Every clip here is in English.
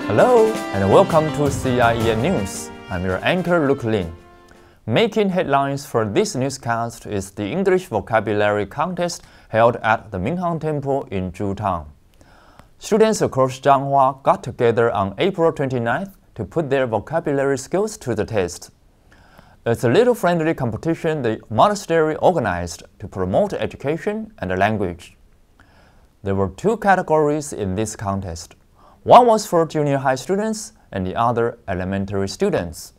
Hello and welcome to Cien News. I'm your anchor Luke Lin. Making headlines for this newscast is the English vocabulary contest held at the Minhang Temple in Zhujiang. Students across Changhua got together on April 29th to put their vocabulary skills to the test. It's a little friendly competition the monastery organized to promote education and language. There were two categories in this contest. One was for junior high students and the other elementary students.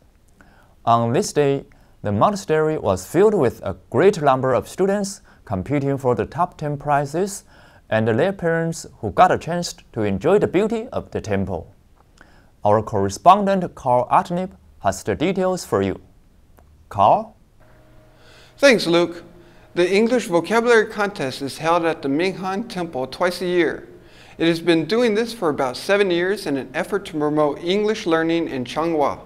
On this day, the monastery was filled with a great number of students competing for the top 10 prizes and their parents who got a chance to enjoy the beauty of the temple. Our correspondent Carl Atnip has the details for you. Carl? Thanks, Luke. The English vocabulary contest is held at the Minhang Temple twice a year. It has been doing this for about 7 years in an effort to promote English learning in Changhua.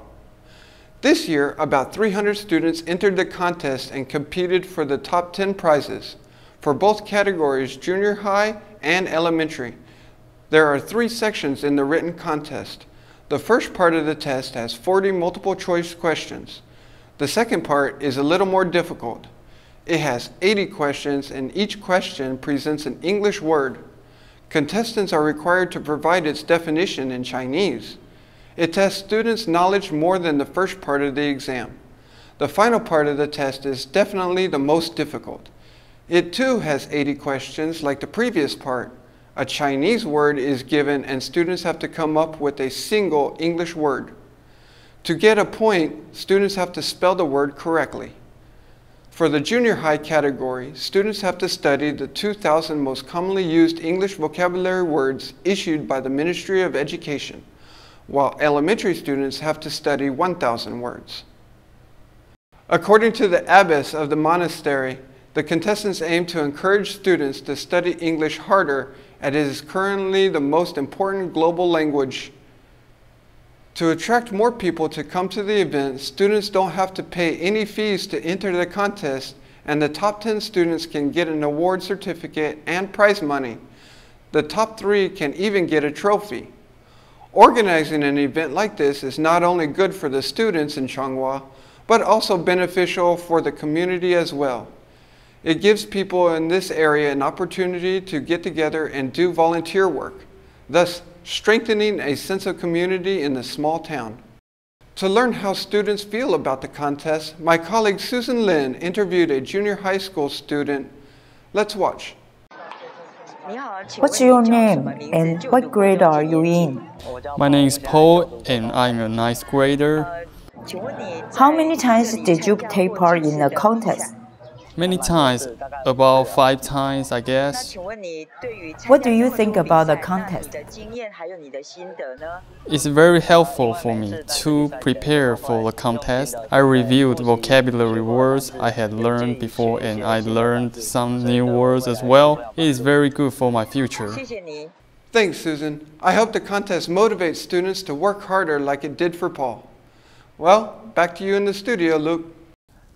This year, about 300 students entered the contest and competed for the top 10 prizes for both categories, junior high and elementary. There are 3 sections in the written contest. The first part of the test has 40 multiple choice questions. The second part is a little more difficult. It has 80 questions and each question presents an English word. Contestants are required to provide its definition in Chinese. It tests students' knowledge more than the first part of the exam. The final part of the test is definitely the most difficult. It too has 80 questions like the previous part. A Chinese word is given and students have to come up with a single English word. To get a point, students have to spell the word correctly. For the junior high category, students have to study the 2,000 most commonly used English vocabulary words issued by the Ministry of Education, while elementary students have to study 1,000 words. According to the abbess of the monastery, the contestants aim to encourage students to study English harder as it is currently the most important global language. To attract more people to come to the event, students don't have to pay any fees to enter the contest, and the top 10 students can get an award certificate and prize money. The top 3 can even get a trophy. Organizing an event like this is not only good for the students in Changhua, but also beneficial for the community as well. It gives people in this area an opportunity to get together and do volunteer work, thus strengthening a sense of community in the small town. To learn how students feel about the contest, my colleague Susan Lin interviewed a junior high school student. Let's watch. What's your name and what grade are you in? My name is Paul and I'm a 9th grader. How many times did you take part in the contest? Many times, about 5 times I guess. What do you think about the contest? It's very helpful for me to prepare for the contest. I reviewed vocabulary words I had learned before and I learned some new words as well. It is very good for my future. Thanks, Susan. I hope the contest motivates students to work harder like it did for Paul. Well, back to you in the studio, Luke.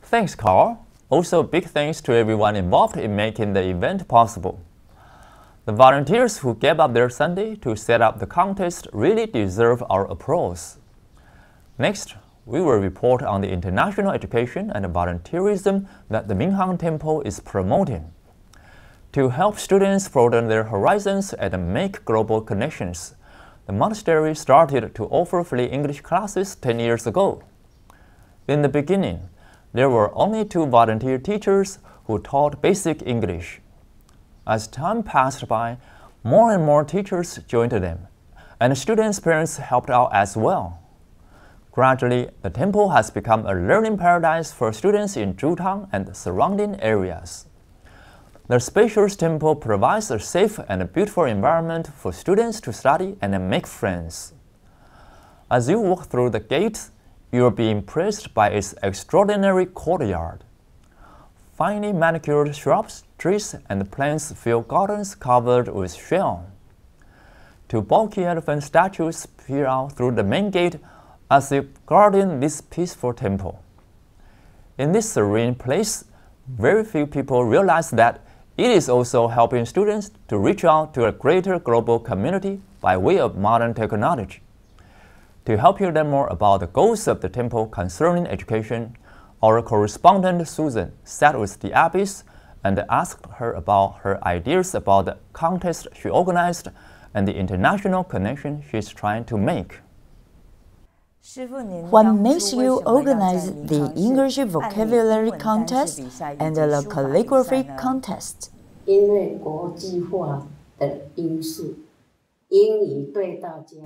Thanks, Carl. Also, big thanks to everyone involved in making the event possible. The volunteers who gave up their Sunday to set up the contest really deserve our applause. Next, we will report on the international education and volunteerism that the Minhang Temple is promoting. To help students broaden their horizons and make global connections, the monastery started to offer free English classes 10 years ago. In the beginning, there were only 2 volunteer teachers who taught basic English. As time passed by, more and more teachers joined them, and students' parents helped out as well. Gradually, the temple has become a learning paradise for students in Zhujiang and the surrounding areas. The spacious temple provides a safe and beautiful environment for students to study and make friends. As you walk through the gates, you will be impressed by its extraordinary courtyard. Finely manicured shrubs, trees, and plants fill gardens covered with shell. 2 bulky elephant statues peer out through the main gate as they guard this peaceful temple. In this serene place, very few people realize that it is also helping students to reach out to a greater global community by way of modern technology. To help you learn more about the goals of the temple concerning education, our correspondent Susan sat with the abbess and asked her about her ideas about the contest she organized and the international connection she's trying to make. What makes you organize the English vocabulary contest and the calligraphy contest? 因为国际化的因素，英语对大家。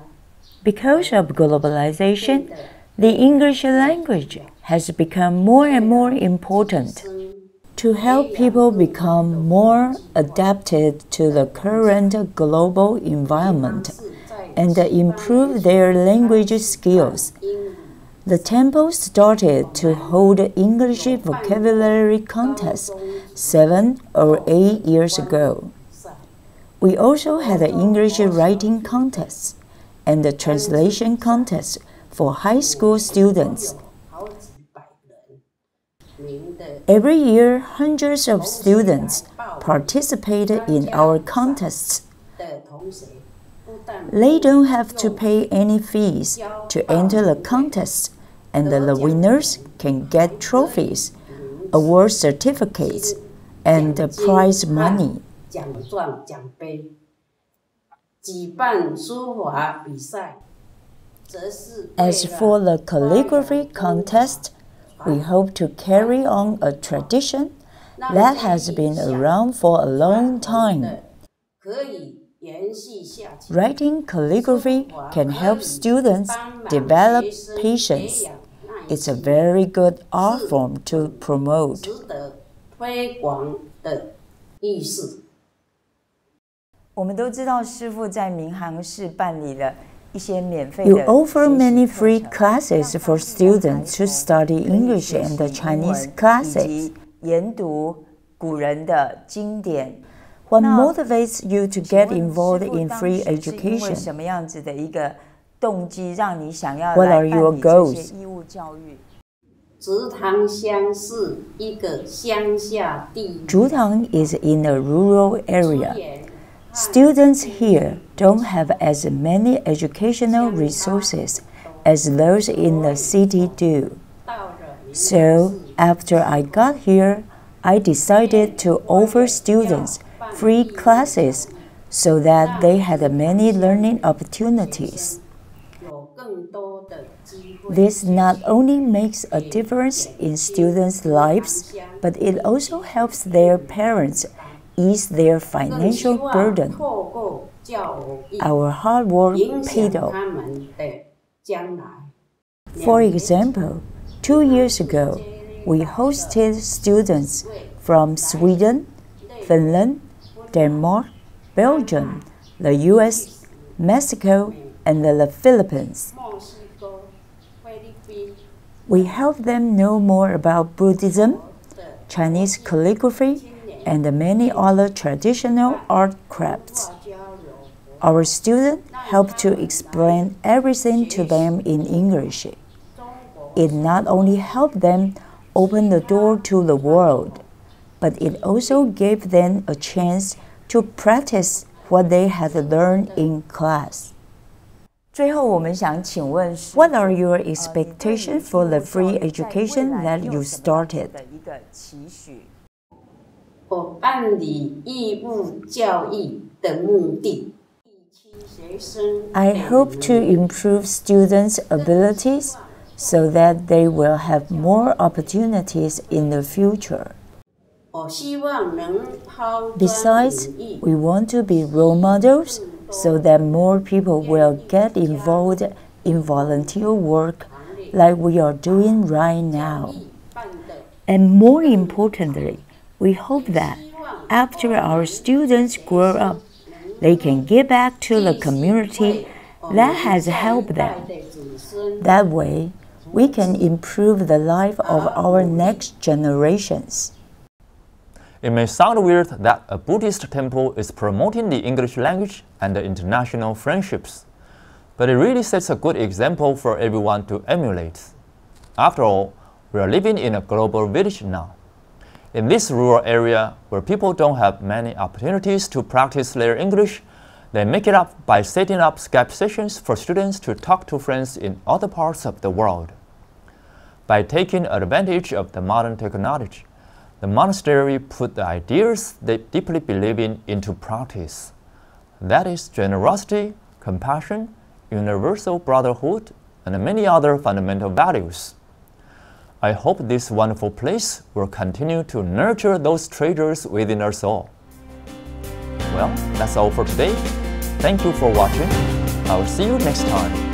Because of globalization, the English language has become more and more important. To help people become more adapted to the current global environment and improve their language skills, the temple started to hold English vocabulary contests 7 or 8 years ago. We also had English writing contests and the translation contest for high school students. Every year, hundreds of students participated in our contests. They don't have to pay any fees to enter the contest, and the winners can get trophies, award certificates, and prize money. As for the calligraphy contest, we hope to carry on a tradition that has been around for a long time. Writing calligraphy can help students develop patience. It's a very good art form to promote. You offer many free classes for students to study English and the Chinese classics. What motivates you to get involved in free education? What are your goals? 竹塘 is in a rural area. Students here don't have as many educational resources as those in the city do. So, after I got here, I decided to offer students free classes so that they had many learning opportunities. This not only makes a difference in students' lives, but it also helps their parents ease their financial burden. Our hard work paid off. For example, 2 years ago, we hosted students from Sweden, Finland, Denmark, Belgium, the US, Mexico, and the Philippines. We helped them know more about Buddhism, Chinese calligraphy, and many other traditional art crafts. Our students helped to explain everything to them in English. It not only helped them open the door to the world, but it also gave them a chance to practice what they had learned in class. What are your expectations for the free education that you started? I hope to improve students' abilities so that they will have more opportunities in the future. Besides, we want to be role models so that more people will get involved in volunteer work like we are doing right now. And more importantly, we hope that after our students grow up, they can give back to the community that has helped them. That way, we can improve the life of our next generations. It may sound weird that a Buddhist temple is promoting the English language and the international friendships, but it really sets a good example for everyone to emulate. After all, we are living in a global village now. In this rural area where people don't have many opportunities to practice their English, They make it up by setting up Skype sessions for students to talk to friends in other parts of the world. By taking advantage of the modern technology, the monastery put the ideas they deeply believe in into practice. That is generosity, compassion, universal brotherhood, and many other fundamental values. I hope this wonderful place will continue to nurture those treasures within us all. Well, that's all for today. Thank you for watching. I will see you next time.